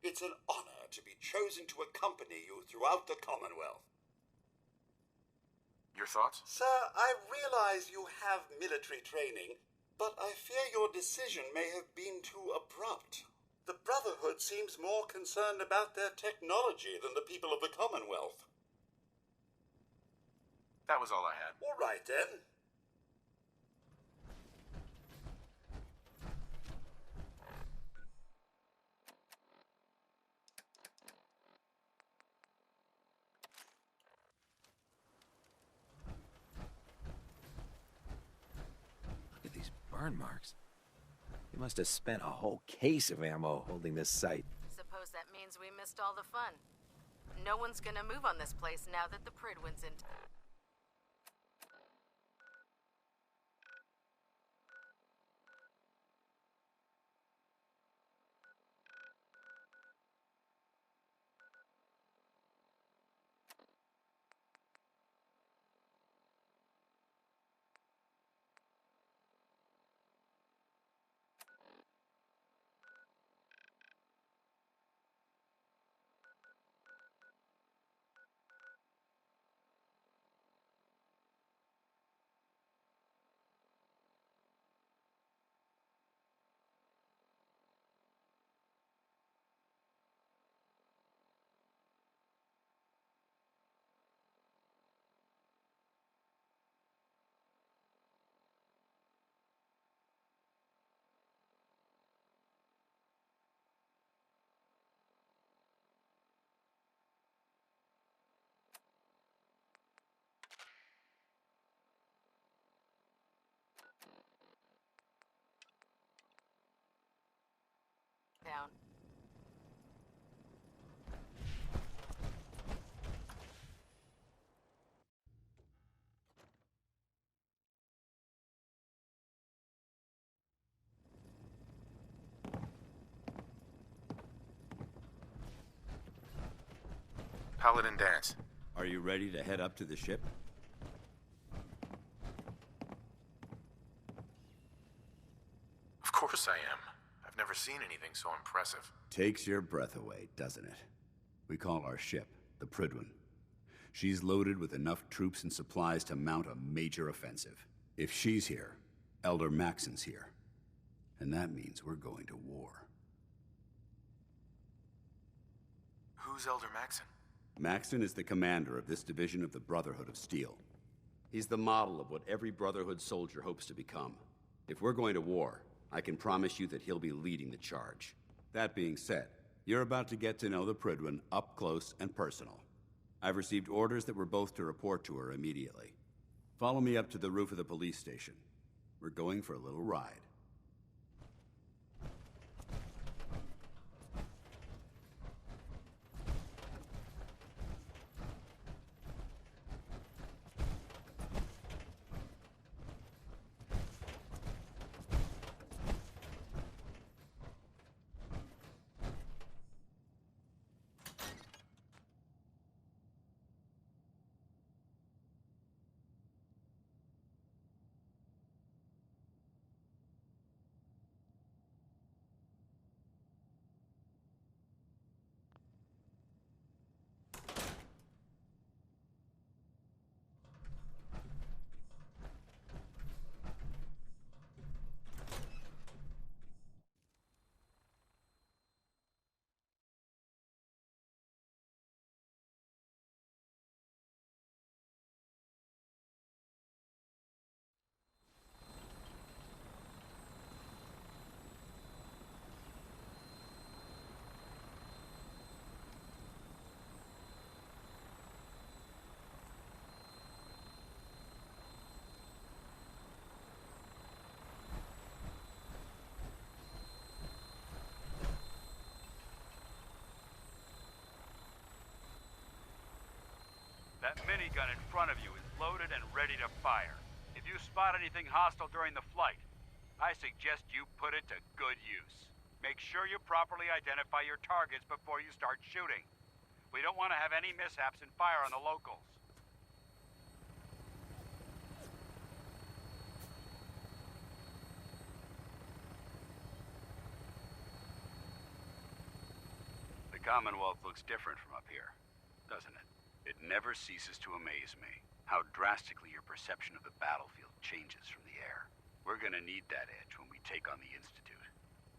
It's an honor to be chosen to accompany you throughout the Commonwealth. Your thoughts? Sir, I realize you have military training, but I fear your decision may have been too abrupt. The Brotherhood seems more concerned about their technology than the people of the Commonwealth. That was all I had. All right, then. Look at these burn marks. He must have spent a whole case of ammo holding this site. Suppose that means we missed all the fun. No one's gonna move on this place now that the Pridwin's in town. Paladin dance. Are you ready to head up to the ship? Of course I am. I've never seen anything so impressive. Takes your breath away, doesn't it? We call our ship the Pridwin. She's loaded with enough troops and supplies to mount a major offensive. If she's here, Elder Maxon's here. And that means we're going to war. Who's Elder Maxon? Maxon is the commander of this division of the Brotherhood of Steel. He's the model of what every Brotherhood soldier hopes to become. If we're going to war, I can promise you that he'll be leading the charge. That being said, you're about to get to know the Pridwin up close and personal. I've received orders that we're both to report to her immediately. Follow me up to the roof of the police station. We're going for a little ride. That minigun in front of you is loaded and ready to fire. If you spot anything hostile during the flight, I suggest you put it to good use. Make sure you properly identify your targets before you start shooting. We don't want to have any mishaps and fire on the locals. Commonwealth looks different from up here, doesn't it? It never ceases to amaze me how drastically your perception of the battlefield changes from the air. We're gonna need that edge when we take on the Institute.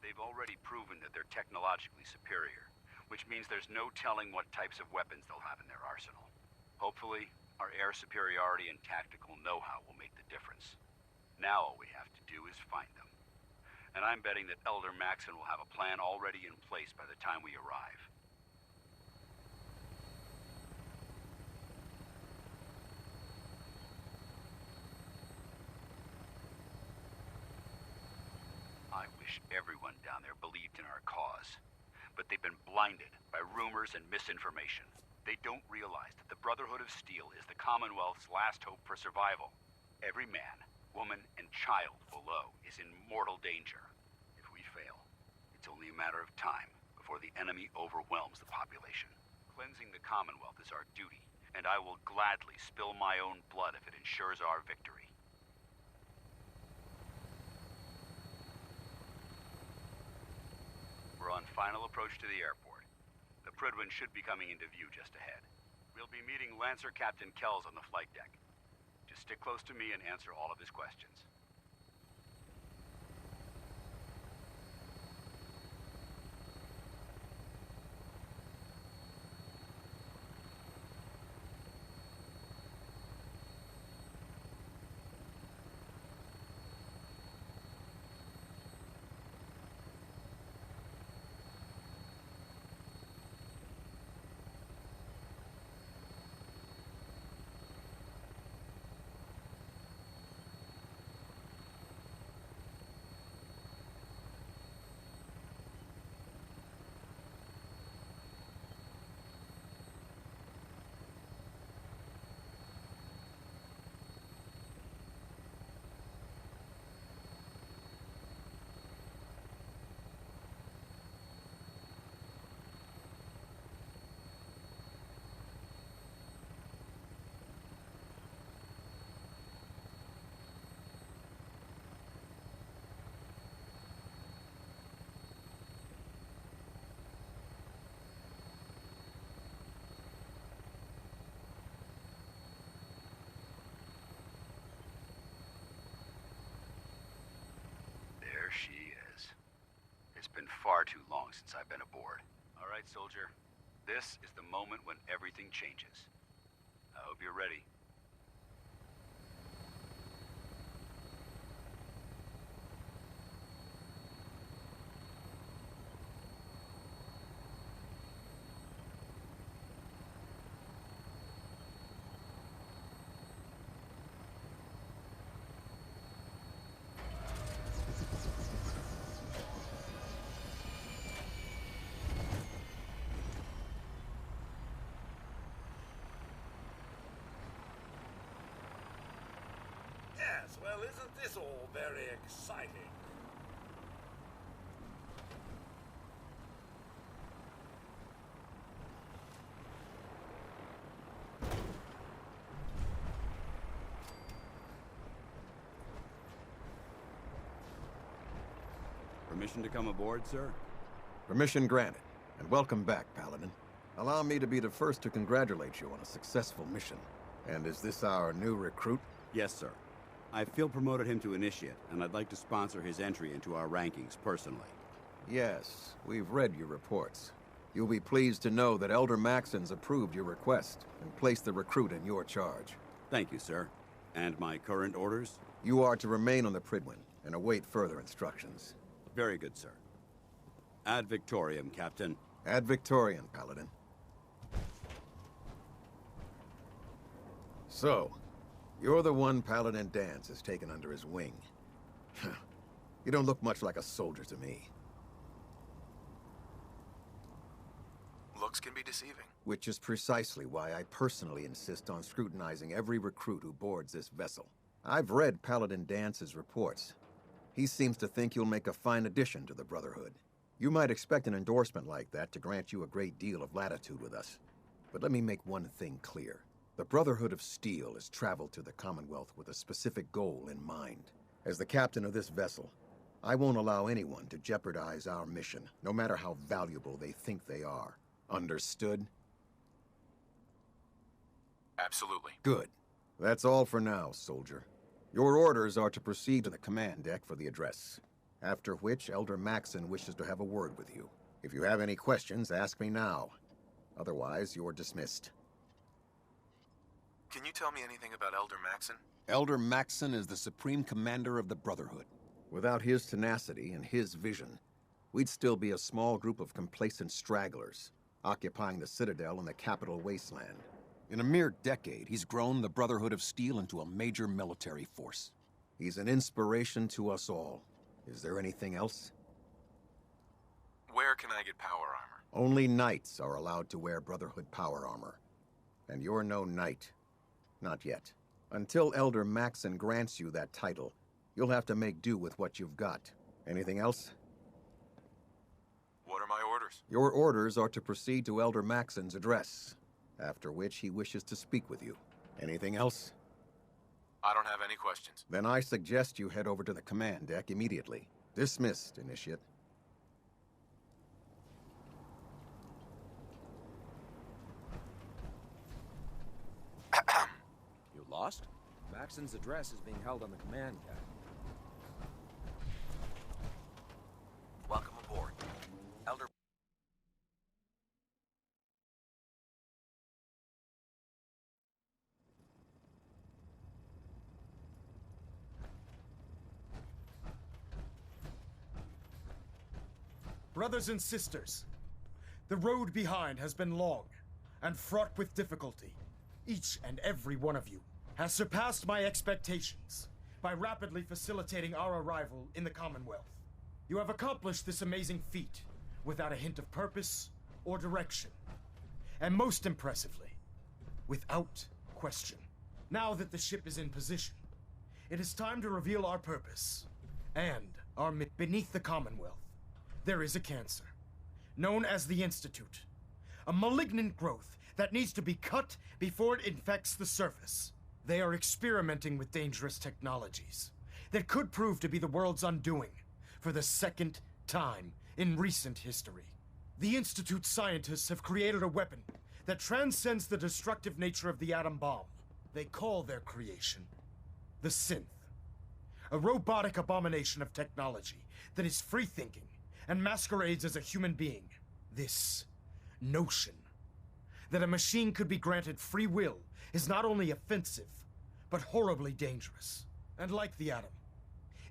They've already proven that they're technologically superior, which means there's no telling what types of weapons they'll have in their arsenal. Hopefully, our air superiority and tactical know-how will make the difference. Now all we have to do is find them. And I'm betting that Elder Maxon will have a plan already in place by the time we arrive. I wish everyone down there believed in our cause. But they've been blinded by rumors and misinformation. They don't realize that the Brotherhood of Steel is the Commonwealth's last hope for survival. Every man, woman, and child below is in mortal danger. If we fail, it's only a matter of time before the enemy overwhelms the population. Cleansing the Commonwealth is our duty, and I will gladly spill my own blood if it ensures our victory. We're on final approach to the airport. The Prydwen should be coming into view just ahead. We'll be meeting Lancer Captain Kells on the flight deck. Just stick close to me and answer all of his questions. There she is. It's been far too long since I've been aboard. All right, soldier. This is the moment when everything changes. I hope you're ready. Yes, well, isn't this all very exciting? Permission to come aboard, sir? Permission granted, and welcome back, Paladin. Allow me to be the first to congratulate you on a successful mission. And is this our new recruit? Yes, sir. I feel promoted him to initiate, and I'd like to sponsor his entry into our rankings personally. Yes, we've read your reports. You'll be pleased to know that Elder Maxon's approved your request and placed the recruit in your charge. Thank you, sir. And my current orders? You are to remain on the Prydwen and await further instructions. Very good, sir. Ad Victoriam, Captain. Ad Victoriam, Paladin. So, you're the one Paladin Danse has taken under his wing. You don't look much like a soldier to me. Looks can be deceiving. Which is precisely why I personally insist on scrutinizing every recruit who boards this vessel. I've read Paladin Dance's reports. He seems to think you'll make a fine addition to the Brotherhood. You might expect an endorsement like that to grant you a great deal of latitude with us. But let me make one thing clear. The Brotherhood of Steel has traveled to the Commonwealth with a specific goal in mind. As the captain of this vessel, I won't allow anyone to jeopardize our mission, no matter how valuable they think they are. Understood? Absolutely. Good. That's all for now, soldier. Your orders are to proceed to the command deck for the address, after which Elder Maxon wishes to have a word with you. If you have any questions, ask me now. Otherwise, you're dismissed. Can you tell me anything about Elder Maxon? Elder Maxon is the Supreme Commander of the Brotherhood. Without his tenacity and his vision, we'd still be a small group of complacent stragglers, occupying the Citadel and the capital wasteland. In a mere decade, he's grown the Brotherhood of Steel into a major military force. He's an inspiration to us all. Is there anything else? Where can I get power armor? Only knights are allowed to wear Brotherhood power armor. And you're no knight. Not yet. Until Elder Maxon grants you that title, you'll have to make do with what you've got. Anything else? What are my orders? Your orders are to proceed to Elder Maxon's address, after which he wishes to speak with you. Anything else? I don't have any questions. Then I suggest you head over to the command deck immediately. Dismissed, Initiate. You lost? Maxon's address is being held on the command deck. Welcome aboard. Elder... Brothers and sisters, the road behind has been long and fraught with difficulty. Each and every one of you has surpassed my expectations by rapidly facilitating our arrival in the Commonwealth. You have accomplished this amazing feat without a hint of purpose or direction. And most impressively, without question. Now that the ship is in position, it is time to reveal our purpose and our beneath the Commonwealth. There is a cancer, known as the Institute, a malignant growth that needs to be cut before it infects the surface. They are experimenting with dangerous technologies that could prove to be the world's undoing for the second time in recent history. The Institute's scientists have created a weapon that transcends the destructive nature of the atom bomb. They call their creation the Synth, a robotic abomination of technology that is free-thinking and masquerades as a human being. This notion that a machine could be granted free will is not only offensive, but horribly dangerous. And like the atom,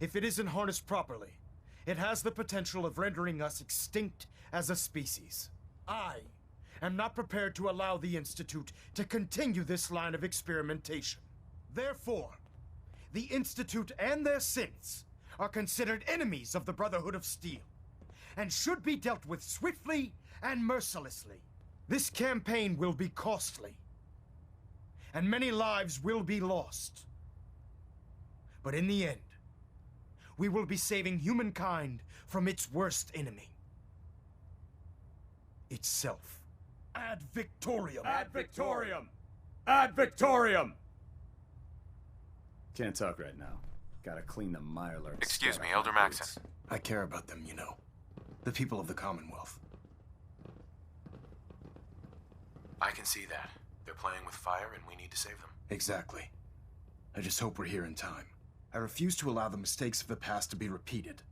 if it isn't harnessed properly, it has the potential of rendering us extinct as a species. I am not prepared to allow the Institute to continue this line of experimentation. Therefore, the Institute and their synths are considered enemies of the Brotherhood of Steel, and should be dealt with swiftly and mercilessly. This campaign will be costly, and many lives will be lost. But in the end, we will be saving humankind from its worst enemy. Itself. Ad Victoriam! Ad Victoriam! Ad Victoriam! Can't talk right now. Gotta clean the Mirelurks. Excuse me, Elder Maxon. I care about them, you know. The people of the Commonwealth. I can see that. They're playing with fire and we need to save them. Exactly. I just hope we're here in time. I refuse to allow the mistakes of the past to be repeated.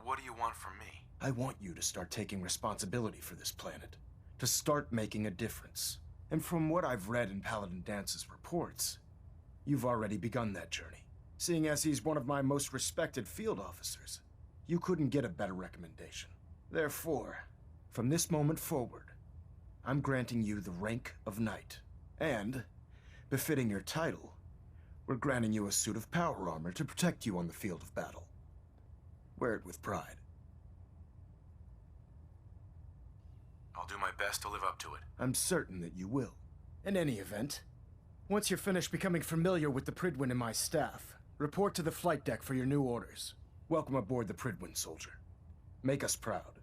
What do you want from me? I want you to start taking responsibility for this planet. To start making a difference. And from what I've read in Paladin Dance's reports, you've already begun that journey. Seeing as he's one of my most respected field officers, you couldn't get a better recommendation. Therefore, from this moment forward, I'm granting you the rank of Knight. And, befitting your title, we're granting you a suit of power armor to protect you on the field of battle. Wear it with pride. I'll do my best to live up to it. I'm certain that you will. In any event, once you're finished becoming familiar with the Pridwin and my staff, report to the flight deck for your new orders. Welcome aboard the Pridwin, soldier. Make us proud.